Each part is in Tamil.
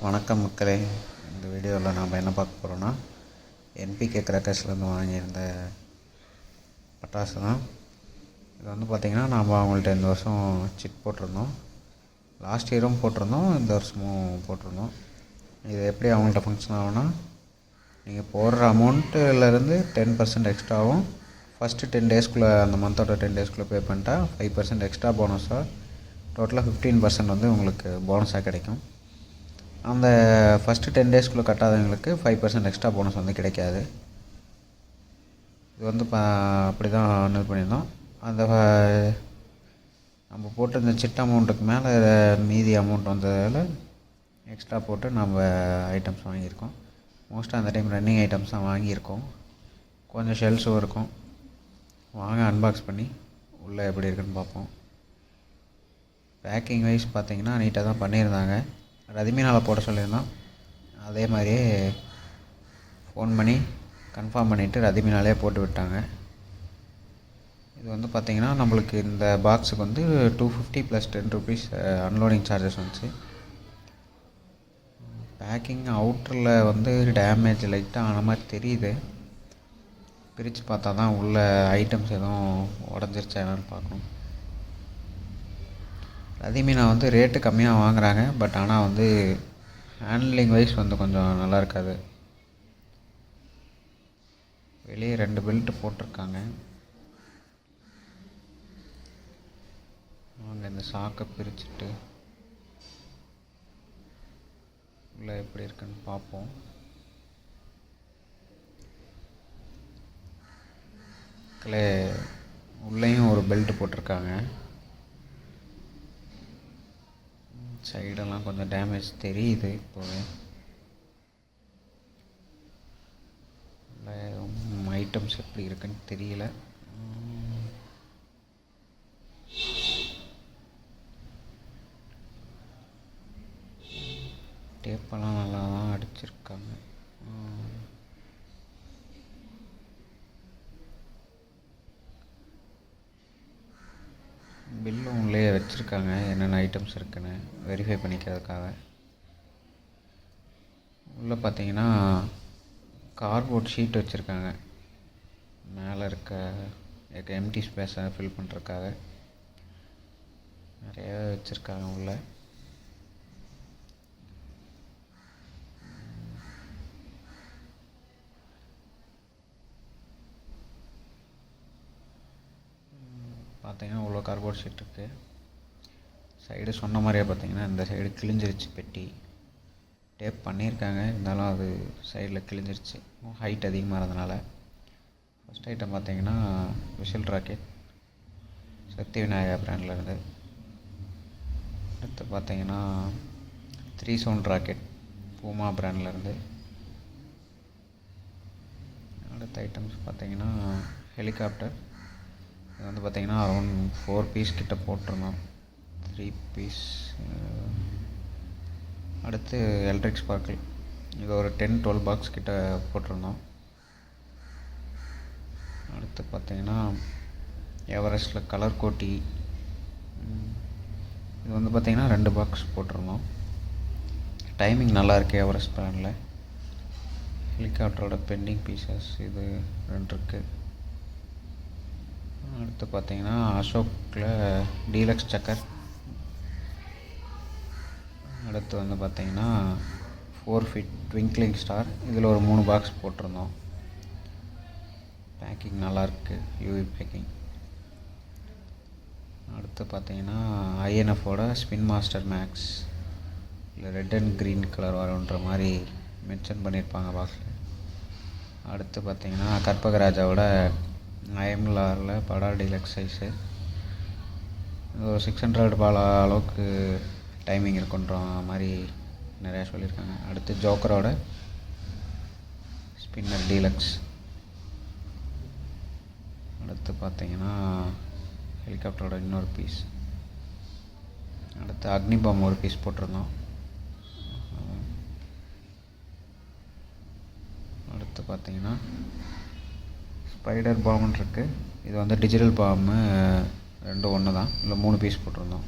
வணக்கம் மக்களே. இந்த வீடியோவில் நாம் என்ன பார்க்க போகிறோன்னா, என்பிகே கிராக்கர்ஸ்லேருந்து வாங்கியிருந்த பட்டாசு தான். இது வந்து பார்த்திங்கன்னா நாம் அவங்கள்ட்ட இந்த வருஷம் சிட் போட்டிருந்தோம். லாஸ்ட் இயரும் போட்டிருந்தோம், இந்த வருஷமும் போட்டிருந்தோம். இது எப்படி அவங்கள்ட்ட ஃபங்க்ஷன் ஆகும்னா, நீங்கள் போடுற அமௌண்ட்டுலேருந்து 10% எக்ஸ்ட்ராவும் ஃபஸ்ட்டு 10 டேஸ்க்குள்ளே, அந்த மந்தோட 10 டேஸ்க்குள்ளே பே பண்ணிட்டா 5% எக்ஸ்ட்ரா போனஸாக டோட்டலாக 15% வந்து உங்களுக்கு போனஸாக கிடைக்கும். அந்த ஃபஸ்ட்டு 10 டேஸ்க்குள்ளே கட்டாதவங்களுக்கு 5% எக்ஸ்ட்ரா போனஸ் வந்து கிடைக்காது. இது வந்து அப்படி தான் இது பண்ணியிருந்தோம். அந்த நம்ம போட்டு இந்த சிட் அமௌண்ட்டுக்கு மேலே மீதி அமௌண்ட் வந்ததால் எக்ஸ்ட்ரா போட்டு நம்ம ஐட்டம்ஸ் வாங்கியிருக்கோம். மோஸ்ட்டாக அந்த டைம் ரன்னிங் ஐட்டம்ஸ் தான் வாங்கியிருக்கோம். கொஞ்சம் ஷெல்ஸும் இருக்கும். வாங்க அன்பாக்ஸ் பண்ணி உள்ளே எப்படி இருக்குன்னு பார்ப்போம். பேக்கிங் வைஸ் பார்த்திங்கன்னா நீட்டாக தான் பண்ணியிருந்தாங்க. ரதிமீனால் போட சொல்லியிருந்தோம். அதே மாதிரியே ஃபோன் பண்ணி கன்ஃபார்ம் பண்ணிவிட்டு ரதிமீனாலே போட்டு விட்டாங்க. இது வந்து பார்த்திங்கன்னா நம்மளுக்கு இந்த பாக்ஸுக்கு வந்து 250 + 10 rupees அன்லோடிங் சார்ஜஸ் வந்துச்சு. பேக்கிங் அவுட்டரில் வந்து டேமேஜ் லைட்டாக ஆன மாதிரி தெரியுது. பிரித்து பார்த்தா தான் உள்ள ஐட்டம்ஸ் எதுவும் உடஞ்சிருச்சா என்னன்னு பார்க்கணும். ரதிமீனா வந்து ரேட்டு கம்மியாக வாங்குகிறாங்க, பட் ஆனால் வந்து ஹேண்ட்லிங் வைஸ் வந்து கொஞ்சம் நல்லா இருக்காது. வெளியே 2 பெல்ட் போட்டிருக்காங்க. வாங்க இந்த சாக்கை பிரிச்சுட்டு உள்ளே எப்படி இருக்குன்னு பார்ப்போம். உள்ளேயும் ஒரு பெல்ட் போட்டிருக்காங்க. சைடெல்லாம் கொஞ்சம் டேமேஜ் தெரியுது. இப்போவே ஐட்டம்ஸ் எப்படி இருக்குன்னு தெரியல. டேப்பெல்லாம் நல்லா தான் அடிச்சிருக்காங்க. பில்லும் உள்ளே வச்சுருக்காங்க, என்னென்ன ஐட்டம்ஸ் இருக்குன்னு வெரிஃபை பண்ணிக்கிறதுக்காக. உள்ளே பார்த்தீங்கன்னா கார்ட்போர்ட் ஷீட் வச்சுருக்காங்க. மேலே இருக்க எம்டி ஸ்பேஸை ஃபில் பண்ணுறதுக்காக நிறைய வச்சுருக்காங்க உள்ளே. பார்த்தீங்கன்னா இவ்வளோ கார்ட்போர்ட் ஷீட் இருக்குது. சைடு சொன்ன மாதிரியே பார்த்தீங்கன்னா இந்த சைடு கிழிஞ்சிருச்சு. பெட்டி டேப் பண்ணியிருக்காங்க, இருந்தாலும் அது சைடில் கிழிஞ்சிருச்சு ஹைட் அதிகமாக இருந்தனால. ஃபஸ்ட் ஐட்டம் பார்த்தீங்கன்னா விஷல் ராக்கெட், சக்தி விநாயகா பிராண்ட்லேருந்து. அடுத்து பார்த்தீங்கன்னா 3 சவுண்ட் ராக்கெட், பூமா பிராண்ட்லேருந்து. அடுத்த ஐட்டம்ஸ் பார்த்தீங்கன்னா ஹெலிகாப்டர். இது வந்து பார்த்திங்கன்னா அரௌண்ட் 4 பீஸ் கிட்ட போட்டிருந்தோம், 3 பீஸ். அடுத்து எலக்ட்ரிக் ஸ்பார்க்கிள், இது ஒரு 10-12 பாக்ஸ் கிட்ட போட்டிருந்தோம். அடுத்து பார்த்திங்கன்னா எவரெஸ்ட்டில் கலர் கோட்டி, இது வந்து பார்த்திங்கன்னா 2 பாக்ஸ் போட்டிருந்தோம். டைமிங் நல்லாயிருக்கு எவரெஸ்ட் பிராண்டில். ஹெலிகாப்டரோட பெண்டிங் பீசஸ் இது 2 இருக்குது. அடுத்து பார்த்தீங்கன்னா அசோக்கில் டீலக்ஸ் சக்கர். அடுத்து வந்து பார்த்திங்கன்னா 4 feet ட்விங்க்லிங் ஸ்டார், இதில் ஒரு 3 பாக்ஸ் போட்டிருந்தோம். பேக்கிங் நல்லாயிருக்கு, யூவி பேக்கிங். அடுத்து பார்த்திங்கன்னா ஐஎன்எஃபோட ஸ்பின் மாஸ்டர் மேக்ஸ், இல்லை ரெட் அண்ட் க்ரீன் கலர் வரும்ன்ற மாதிரி மென்ஷன் பண்ணியிருப்பாங்க பாக்ஸில். அடுத்து பார்த்திங்கன்னா கற்பகராஜாவோட ஐஎம்எல்ஆரில் படா டீலக்ஸ் சைஸு, ஒரு 600 பால் அளவுக்கு டைமிங் இருக்குன்ற மாதிரி நிறையா சொல்லியிருக்காங்க. அடுத்து ஜோக்கரோட ஸ்பின்னர் டீலக்ஸ். அடுத்து பார்த்திங்கன்னா ஹெலிகாப்டரோட இன்னொரு பீஸ். அடுத்து அக்னி பாம் ஒரு பீஸ் போட்டிருந்தோம். அடுத்து பார்த்திங்கன்னா ஸ்பைடர் பாம்னு இருக்குது. இது வந்து டிஜிட்டல் பாம்பு, 2 ஒன்று தான், இல்லை 3 பீஸ் போட்டிருந்தோம்.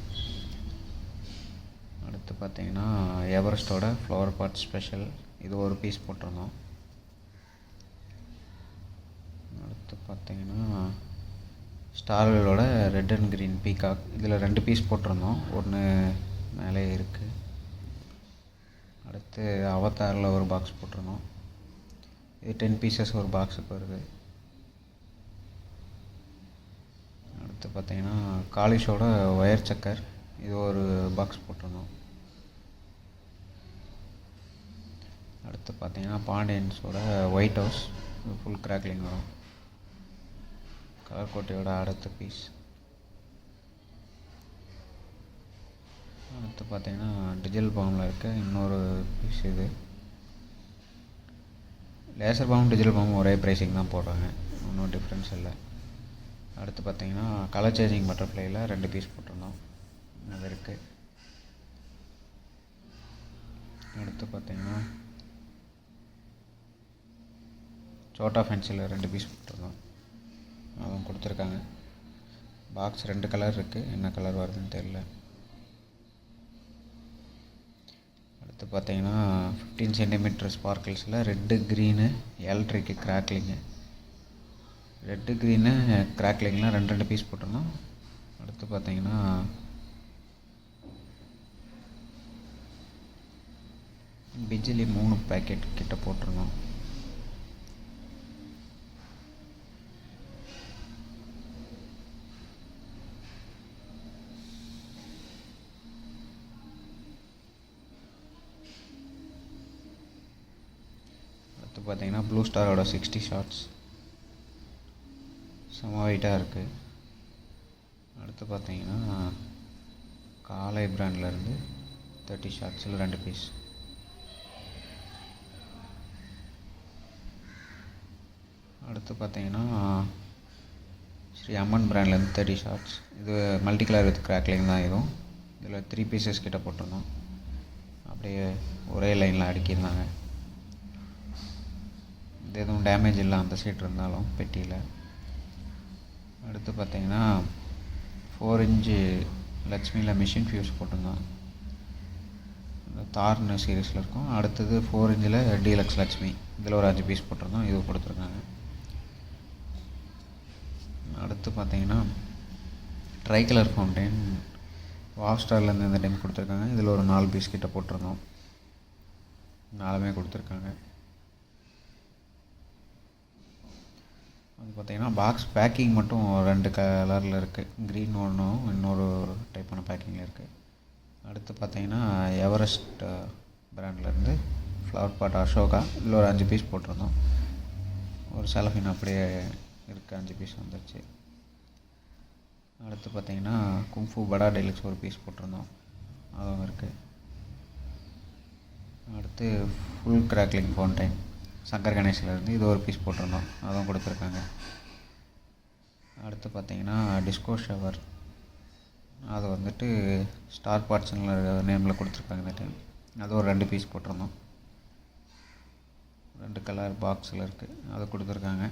அடுத்து அடுத்து பார்த்தீங்கன்னா எவரெஸ்ட்டோட ஃப்ளவர் பாட் ஸ்பெஷல், இது ஒரு பீஸ் போட்டிருந்தோம். அடுத்து பார்த்தீங்கன்னா ஸ்டார்வேலோட ரெட் அண்ட் க்ரீன் பீகாக், இதில் 2 பீஸ் போட்டிருந்தோம், ஒன்று மேலே இருக்குது. அடுத்து அவதாரில் ஒரு பாக்ஸ் போட்டிருந்தோம், இது 10 பீசஸ் ஒரு பாக்ஸுக்கு வருது. அடுத்து பார்த்தீங்கன்னா காலிஷோட ஒயர் சக்கர், இது ஒரு பாக்ஸ் போட்டிருந்தோம். அடுத்து பார்த்தீங்கன்னா பாண்டியன்ஸோட ஒயிட் ஹவுஸ், இது ஃபுல் கிராக்லிங் வரும். கலர் கோட்டையோட அடுத்த பீஸ். அடுத்து பார்த்தீங்கன்னா டிஜிட்டல் பாம்பில் இருக்க இன்னொரு பீஸ். இது லேசர் பாம்பு டிஜிட்டல் பாம்பு ஒரே ப்ரைஸிங் தான் போடுறாங்க, ஒன்றும் டிஃப்ரென்ஸ் இல்லை. அடுத்து பார்த்தீங்கன்னா கலர் சேஞ்சிங் பட்டர்ஃப்ளையில் 2 பீஸ் போட்டிருந்தோம், அது இருக்குது. அடுத்து பார்த்தீங்கன்னா சோட்டா ஃபென்சில் 2 பீஸ் போட்டிருந்தோம், அதுவும் கொடுத்துருக்காங்க. பாக்ஸ் 2 கலர் இருக்குது, என்ன கலர் வருதுன்னு தெரியல. அடுத்து பார்த்தீங்கன்னா 15 சென்டிமீட்டர் ஸ்பார்க்கிள்ஸில் red green electric crackling, red green கிராக்லிங்லாம் 2 பீஸ் போட்டிருந்தோம். அடுத்து பார்த்தீங்கன்னா பிஜிலி 3 பேக்கெட் கிட்ட போட்டிருந்தோம். அடுத்து பார்த்தீங்கன்னா ப்ளூ ஸ்டாரோட 60 ஷார்ட்ஸ் செம வெயிட்டாக இருக்குது. அடுத்து பார்த்தீங்கன்னா காலை பிராண்ட்லேருந்து 30 ஷார்ட்ஸில் 2 பீஸ். அடுத்து பார்த்தீங்கன்னா ஸ்ரீ அம்மன் பிராண்ட்லேருந்து 30 ஷார்ட்ஸ், இது மல்டி கலர் வித் கிராக்லிங் தான். இதுவும் இதில் 3 பீசஸ் கிட்ட போட்டிருந்தோம், அப்படியே ஒரே லைனில் அடுக்கியிருந்தாங்க. இது எதுவும் டேமேஜ் இல்லை அந்த சைட் இருந்தாலும் பெட்டியில். அடுத்து பார்த்தீங்கன்னா 4 இன்ச்சு லட்சுமியில் மிஷின் ஃபியூஸ் போட்டிருந்தோம், தார்னு சீரீஸில் இருக்கும். அடுத்தது 4 இன்ச்சில் டீலக்ஸ் லட்சுமி, இதில் ஒரு 5 பீஸ் போட்டிருந்தோம், இது கொடுத்துருக்காங்க. அடுத்து பார்த்தீங்கன்னா ட்ரை கலர் ஃபவுண்டைன் வாவ் ஸ்டார்லேருந்து இந்த டைம் கொடுத்துருக்காங்க, இதில் ஒரு 4 பீஸ் கிட்ட போட்டிருந்தோம், 4மே கொடுத்துருக்காங்க. அது பார்த்தீங்கன்னா பாக்ஸ் பேக்கிங் மட்டும் 2 கலரில் இருக்குது, க்ரீன் ஒன்றும் இன்னொரு டைப்பான பேக்கிங்கில் இருக்குது. அடுத்து பார்த்தீங்கன்னா எவரெஸ்ட் பிராண்ட்லேருந்து ஃப்ளவர் பாட் அசோகா, இதில் ஒரு 5 பீஸ் போட்டிருந்தோம், ஒரு செலஃபின் அப்படியே இருக்குது, 5 பீஸ் வந்துருச்சு. அடுத்து பார்த்தீங்கன்னா கும்ஃபு படா டெலுக்ஸ் ஒரு பீஸ் போட்டிருந்தோம், அதுவும் இருக்குது. அடுத்து ஃபுல் கிராக்லிங் ஃபவுண்டைன் சங்கர் கணேஷ்லேருந்து இது ஒரு பீஸ் போட்டிருந்தோம், அதுவும் கொடுத்துருக்காங்க. அடுத்து பார்த்தீங்கன்னா டிஸ்கோ ஷவர், அது வந்துட்டு ஸ்டார் பார்ட்ஸுங்கிற நேமில் கொடுத்துருக்காங்க இந்த டைம், அது ஒரு 2 பீஸ் போட்டிருந்தோம், 2 கலர் பாக்ஸில் இருக்குது, அது கொடுத்துருக்காங்க.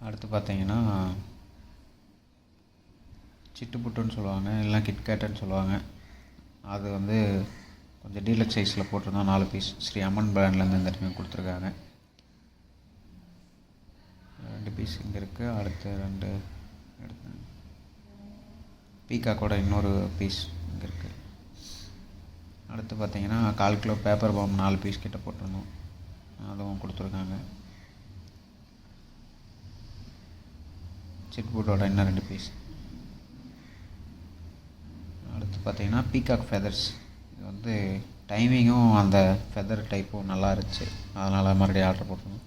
அடுத்து பார்த்தீங்கன்னா சிட்டுப்புட்டுன்னு சொல்லுவாங்க, இல்லைனா கிட்கேட்டுன்னு சொல்லுவாங்க, அது வந்து கொஞ்சம் டீலக்ஸ் சைஸில் போட்டிருந்தோம், 4 பீஸ் ஸ்ரீ அம்மன் பிராண்ட்லேருந்து இந்த டைம் கொடுத்துருக்காங்க. 2 பீஸ் இங்கே இருக்குது. அடுத்து 2 எடுத்து பீகாக்கோட இன்னொரு பீஸ் இங்கே இருக்குது. அடுத்து பார்த்தீங்கன்னா 1/4 கிலோ பேப்பர் பாம் 4 பீஸ் கிட்ட போட்டிருந்தோம், அதுவும் கொடுத்துருக்காங்க. சிட்பூட்டோட இன்னும் 2 பீஸ். அடுத்து பார்த்தீங்கன்னா பீகாக் ஃபெதர்ஸ், இது வந்து டைமிங்கும் அந்த ஃபெதர் டைப்பும் நல்லா இருந்துச்சு, அதனால் மறுபடியும் ஆர்டர் போட்டிருந்தோம்.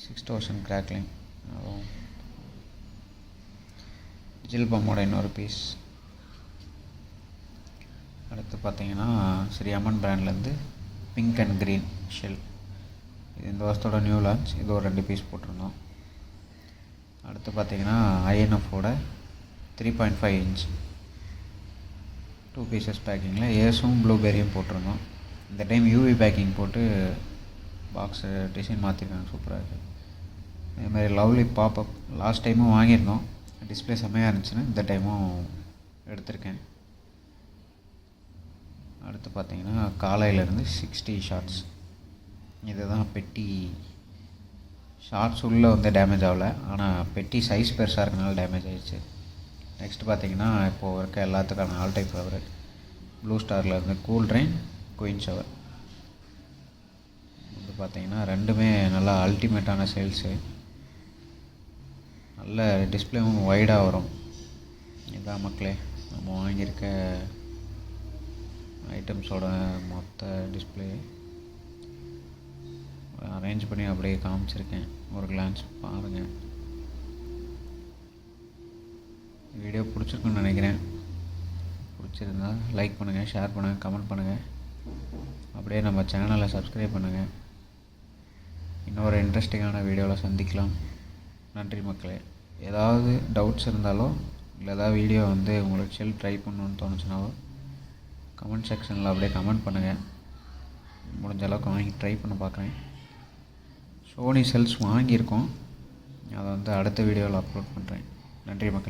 6000 கிராக்லிங், அதுவும் டிஜிட்டல் பாம்போட இன்னொரு பீஸ். அடுத்து பார்த்தீங்கன்னா ஸ்ரீ அம்மன் பிராண்ட்லேருந்து பிங்க் அண்ட் க்ரீன் ஷெல், இது இந்த வருஷத்தோட நியூ லான்ச், இது ஒரு 2 பீஸ் போட்டிருந்தோம். அடுத்து பார்த்தீங்கன்னா ஐஎன்எஃபோட 3.5 இன்ச் 2 பீசஸ் பேக்கிங்கில் ஏஸும் ப்ளூபெரியும் போட்டிருந்தோம். இந்த டைம் யூவி பேக்கிங் போட்டு பாக்ஸு டிசைன் மாற்றிருக்காங்க, சூப்பராக இருக்குது. இதேமாதிரி லவ்லி பாப்அப் லாஸ்ட் டைமும் வாங்கியிருந்தோம், டிஸ்பிளே செம்மையாக இருந்துச்சுன்னு இந்த டைமும் எடுத்திருக்கேன். அடுத்து பார்த்தீங்கன்னா காலையிலேருந்து 60 ஷார்ட்ஸ். இதுதான் பெட்டி. ஷார்ட்ஸ் உள்ளே வந்து டேமேஜ் ஆகலை, ஆனால் பெட்டி சைஸ் பெருசாக இருக்கனால டேமேஜ் ஆகிடுச்சு. நெக்ஸ்ட்டு பார்த்தீங்கன்னா இப்போது இருக்க எல்லாத்துக்கான ஆல் டைப் ஃபேவரட் ப்ளூ ஸ்டாரில் இருந்து கூல் ட்ரெயின், குயின் ஷவர். இது பார்த்தீங்கன்னா ரெண்டுமே நல்லா அல்டிமேட்டான சேல்ஸு. நல்ல டிஸ்பிளேவும் வைடாக வரும். இதான் மக்களே நம்ம வாங்கியிருக்க ஐட்டம்ஸோட மொத்த டிஸ்பிளே. அரேஞ்ச் பண்ணி அப்படியே காமிச்சிருக்கேன், ஒரு கிளான்ஸ் பாருங்கள். வீடியோ பிடிச்சிருக்குன்னு நினைக்கிறேன். பிடிச்சிருந்தா லைக் பண்ணுங்கள், ஷேர் பண்ணுங்கள், கமெண்ட் பண்ணுங்கள். அப்படியே நம்ம சேனலை சப்ஸ்கிரைப் பண்ணுங்கள். இன்னொரு இன்ட்ரெஸ்டிங்கான வீடியோவில் சந்திக்கலாம். நன்றி மக்களே. ஏதாவது டவுட்ஸ் இருந்தாலோ இல்லை ஏதாவது வீடியோ வந்து உங்களுக்கு ட்ரை பண்ணணுன்னு தோணுச்சுனாவோ கமெண்ட் செக்ஷனில் அப்படியே கமெண்ட் பண்ணுங்கள். முடிஞ்ச அளவுக்கு வாங்கி ட்ரை பண்ண பார்க்குறேன். சோனி செல்ஸ் வாங்கியிருக்கோம், அதை வந்து அடுத்த வீடியோவில் அப்லோட் பண்ணுறேன். நன்றி மக்கள்.